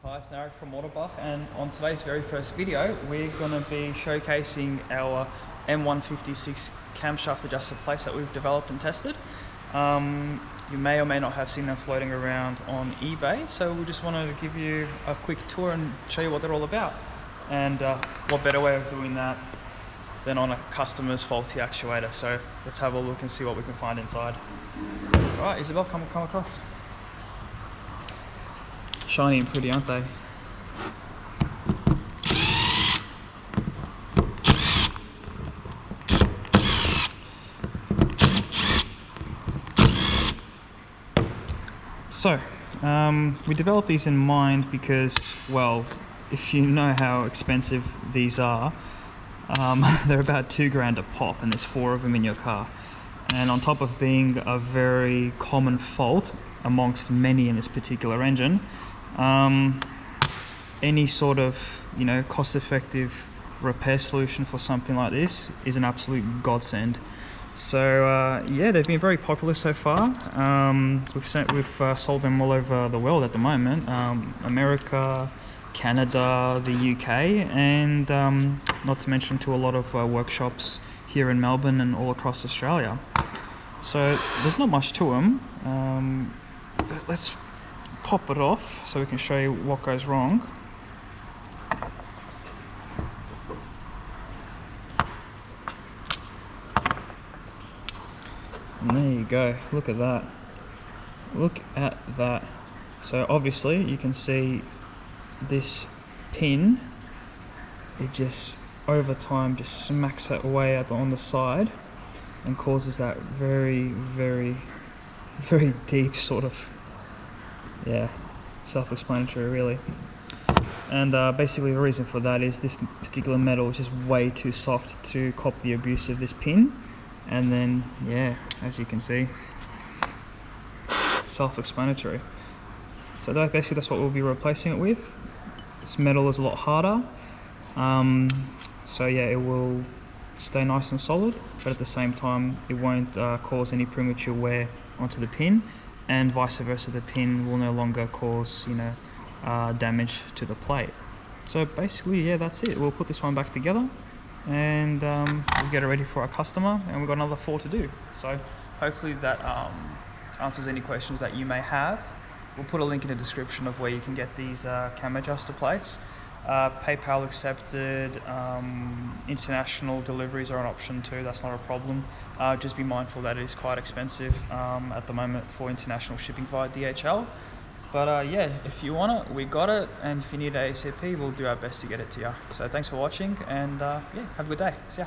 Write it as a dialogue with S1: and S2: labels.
S1: Hi, it's Narek from AutoBach, and on today's very first video we're going to be showcasing our M156 camshaft adjusted plates that we've developed and tested. You may or may not have seen them floating around on eBay, so we just wanted to give you a quick tour and show you what they're all about. And what better way of doing that than on a customer's faulty actuator. So let's have a look and see what we can find inside. Alright, Isabel, come across. Shiny and pretty, aren't they? So, we developed these in mind because, well, if you know how expensive these are, they're about $2 grand a pop, and there's 4 of them in your car. And on top of being a very common fault amongst many in this particular engine, any sort of, cost-effective repair solution for something like this is an absolute godsend. So yeah, they've been very popular so far. We've sold them all over the world at the moment. America, Canada, the UK, and not to mention to a lot of workshops here in Melbourne and all across Australia. So there's not much to them, but let's pop it off so we can show you what goes wrong. And there you go, look at that. Look at that. So obviously you can see this pin, it just over time just smacks it away on the side and causes that very, very, very deep sort of, self-explanatory really. And basically the reason for that is this particular metal is just way too soft to cop the abuse of this pin. And then, as you can see, self-explanatory. So that's what we'll be replacing it with. This metal is a lot harder, so yeah, it will stay nice and solid, but at the same time it won't cause any premature wear onto the pin, and vice versa, the pin will no longer cause damage to the plate. So basically, that's it. We'll put this one back together and we'll get it ready for our customer, and we've got another 4 to do. So hopefully that answers any questions that you may have. We'll put a link in the description of where you can get these cam adjuster plates. PayPal accepted, international deliveries are an option too, that's not a problem. Just be mindful that it is quite expensive at the moment for international shipping via DHL. But if you want it, we got it, and if you need ASAP, we'll do our best to get it to you. So thanks for watching, and have a good day. See ya.